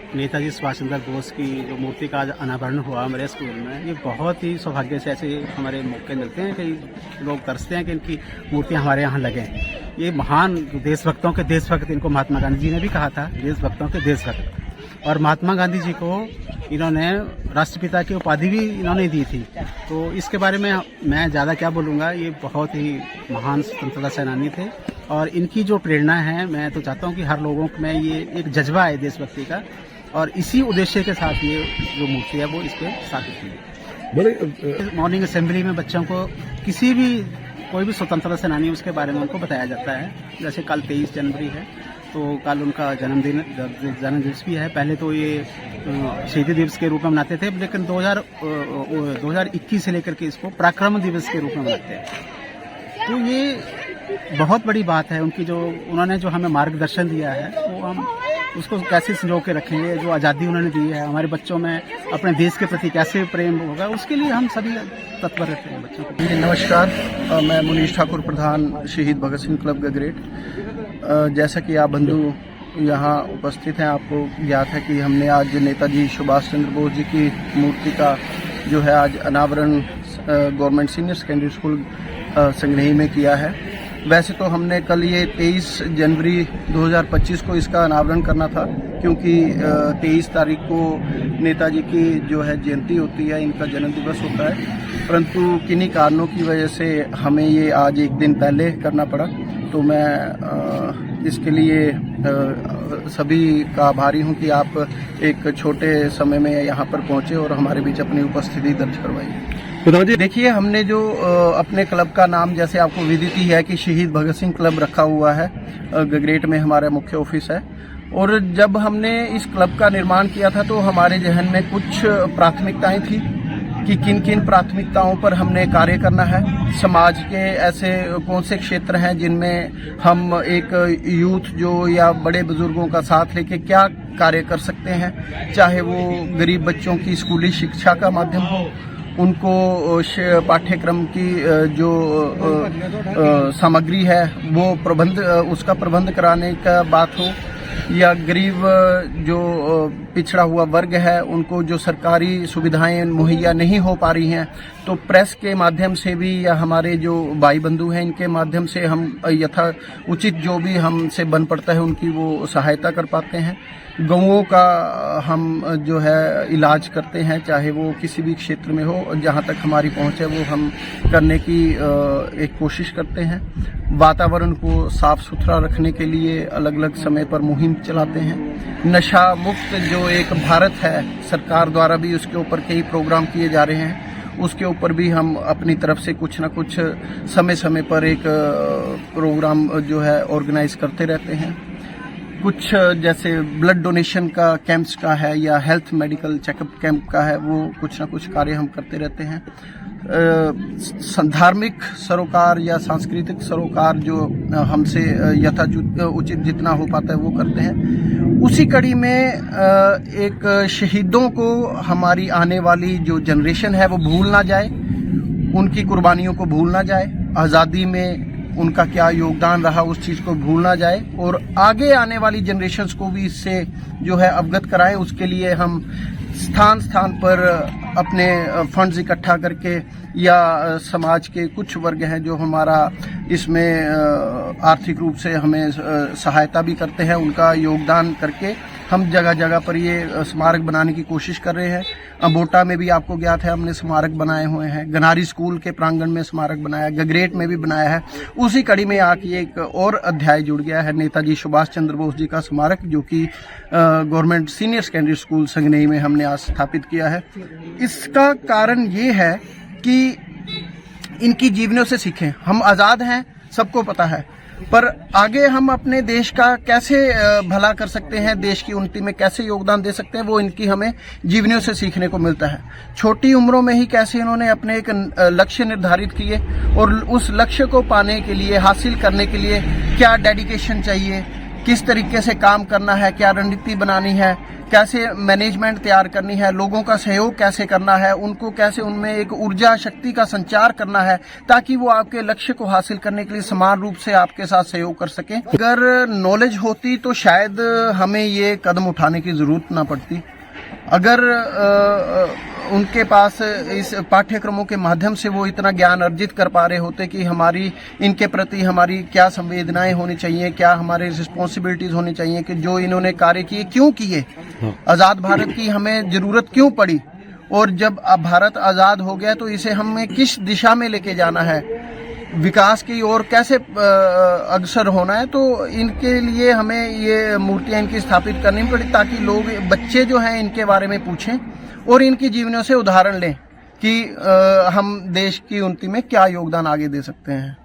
नेताजी सुभाष चंद्र बोस की जो मूर्ति का आज अनावरण हुआ हमारे स्कूल में, ये बहुत ही सौभाग्य से ऐसे हमारे मौके मिलते हैं कि लोग तरसते हैं कि इनकी मूर्तियाँ हमारे यहाँ लगें। ये महान देशभक्तों के देशभक्त, इनको महात्मा गांधी जी ने भी कहा था, देशभक्तों के देशभक्त। और महात्मा गांधी जी को इन्होंने राष्ट्रपिता की उपाधि भी इन्होंने दी थी। तो इसके बारे में मैं ज़्यादा क्या बोलूँगा, ये बहुत ही महान स्वतंत्रता सेनानी थे और इनकी जो प्रेरणा है, मैं तो चाहता हूँ कि हर लोगों में ये एक जज्बा है देशभक्ति का, और इसी उद्देश्य के साथ ये जो मूर्ति है वो इस पर स्थापित की है। मॉर्निंग असेंबली में बच्चों को किसी भी कोई भी स्वतंत्रता सेनानी उसके बारे में उनको बताया जाता है। जैसे कल 23 जनवरी है तो कल उनका जन्म दिवस भी है। पहले तो ये शहीदी दिवस के रूप में मनाते थे, लेकिन 2021 से लेकर के इसको पराक्रम दिवस के रूप में मनाते हैं। तो ये बहुत बड़ी बात है उनकी, जो उन्होंने जो हमें मार्गदर्शन दिया है वो हम उसको कैसे संजो के रखेंगे। जो आज़ादी उन्होंने दी है, हमारे बच्चों में अपने देश के प्रति कैसे प्रेम होगा, उसके लिए हम सभी तत्पर रहते हैं बच्चों को। नमस्कार, मैं मुनीश ठाकुर, प्रधान शहीद भगत सिंह क्लब गगरेट। जैसा कि आप बंधु यहाँ उपस्थित हैं, आपको ज्ञात है कि हमने आज नेताजी सुभाष चंद्र बोस जी की मूर्ति का जो है आज अनावरण गवर्नमेंट सीनियर सेकेंडरी स्कूल संगनेही में किया है। वैसे तो हमने कल ये 23 जनवरी 2025 को इसका अनावरण करना था, क्योंकि 23 तारीख को नेताजी की जो है जयंती होती है, इनका जन्म दिवस होता है। परंतु किन्हीं कारणों की वजह से हमें ये आज एक दिन पहले करना पड़ा। तो मैं इसके लिए सभी का आभारी हूँ कि आप एक छोटे समय में यहाँ पर पहुँचे और हमारे बीच अपनी उपस्थिति दर्ज करवाई। देखिए, हमने जो अपने क्लब का नाम, जैसे आपको विदित ही है कि शहीद भगत सिंह क्लब रखा हुआ है, गगरेट में हमारा मुख्य ऑफिस है। और जब हमने इस क्लब का निर्माण किया था तो हमारे जहन में कुछ प्राथमिकताएं थी कि किन किन प्राथमिकताओं पर हमने कार्य करना है। समाज के ऐसे कौन से क्षेत्र हैं जिनमें हम एक यूथ जो या बड़े बुजुर्गों का साथ लेके क्या कार्य कर सकते हैं, चाहे वो गरीब बच्चों की स्कूली शिक्षा का माध्यम हो, उनको पाठ्यक्रम की जो सामग्री है वो उसका प्रबंध कराने का बात हो, या गरीब जो पिछड़ा हुआ वर्ग है उनको जो सरकारी सुविधाएं मुहैया नहीं हो पा रही हैं, तो प्रेस के माध्यम से भी या हमारे जो भाई बंधु हैं इनके माध्यम से हम यथा उचित जो भी हमसे बन पड़ता है उनकी वो सहायता कर पाते हैं। गौओं का हम जो है इलाज करते हैं, चाहे वो किसी भी क्षेत्र में हो, जहां तक हमारी पहुंच है वो हम करने की एक कोशिश करते हैं। वातावरण को साफ सुथरा रखने के लिए अलग अलग समय पर मुहिम चलाते हैं। नशा मुक्त जो एक भारत है, सरकार द्वारा भी उसके ऊपर कई प्रोग्राम किए जा रहे हैं, उसके ऊपर भी हम अपनी तरफ से कुछ न कुछ समय समय पर एक प्रोग्राम जो है ऑर्गेनाइज करते रहते हैं। कुछ जैसे ब्लड डोनेशन का कैंप्स का है या हेल्थ मेडिकल चेकअप कैंप का है, वो कुछ ना कुछ कार्य हम करते रहते हैं। धार्मिक सरोकार या सांस्कृतिक सरोकार जो हमसे उचित जितना हो पाता है वो करते हैं। उसी कड़ी में एक शहीदों को हमारी आने वाली जो जनरेशन है वो भूल ना जाए, उनकी कुर्बानियों को भूल ना जाए, आज़ादी में उनका क्या योगदान रहा उस चीज को भूल ना जाए, और आगे आने वाली जनरेशन्स को भी इससे जो है अवगत कराएं। उसके लिए हम स्थान स्थान पर अपने फंड्स इकट्ठा करके या समाज के कुछ वर्ग हैं जो हमारा इसमें आर्थिक रूप से हमें सहायता भी करते हैं, उनका योगदान करके हम जगह जगह पर ये स्मारक बनाने की कोशिश कर रहे हैं। अम्बोटा में भी आपको ज्ञात है हमने स्मारक बनाए हुए हैं, गनारी स्कूल के प्रांगण में स्मारक बनाया, गगरेट में भी बनाया है। उसी कड़ी में आके एक और अध्याय जुड़ गया है नेताजी सुभाष चंद्र बोस जी का स्मारक, जो कि गवर्नमेंट सीनियर सेकेंडरी स्कूल संगनेही में हमने आज स्थापित किया है। इसका कारण ये है कि इनकी जीवनियों से सीखें। हम आज़ाद हैं, सबको पता है, पर आगे हम अपने देश का कैसे भला कर सकते हैं, देश की उन्नति में कैसे योगदान दे सकते हैं, वो इनकी हमें जीवनियों से सीखने को मिलता है। छोटी उम्रों में ही कैसे इन्होंने अपने एक लक्ष्य निर्धारित किए और उस लक्ष्य को पाने के लिए, हासिल करने के लिए क्या डेडिकेशन चाहिए, किस तरीके से काम करना है, क्या रणनीति बनानी है, कैसे मैनेजमेंट तैयार करनी है, लोगों का सहयोग कैसे करना है, उनको कैसे उनमें एक ऊर्जा शक्ति का संचार करना है ताकि वो आपके लक्ष्य को हासिल करने के लिए समान रूप से आपके साथ सहयोग कर सकें। अगर नॉलेज होती तो शायद हमें ये कदम उठाने की जरूरत ना पड़ती। अगर उनके पास इस पाठ्यक्रमों के माध्यम से वो इतना ज्ञान अर्जित कर पा रहे होते कि हमारी इनके प्रति हमारी क्या संवेदनाएं होनी चाहिए, क्या हमारे रिस्पॉन्सिबिलिटीज होनी चाहिए, कि जो इन्होंने कार्य किए क्यों किए, आज़ाद भारत की हमें जरूरत क्यों पड़ी, और जब अब भारत आज़ाद हो गया तो इसे हमें किस दिशा में लेके जाना है, विकास की ओर कैसे अग्रसर होना है। तो इनके लिए हमें ये मूर्तियां इनकी स्थापित करनी पड़ी ताकि लोग, बच्चे जो हैं, इनके बारे में पूछें और इनकी जीवनों से उदाहरण लें कि हम देश की उन्नति में क्या योगदान आगे दे सकते हैं।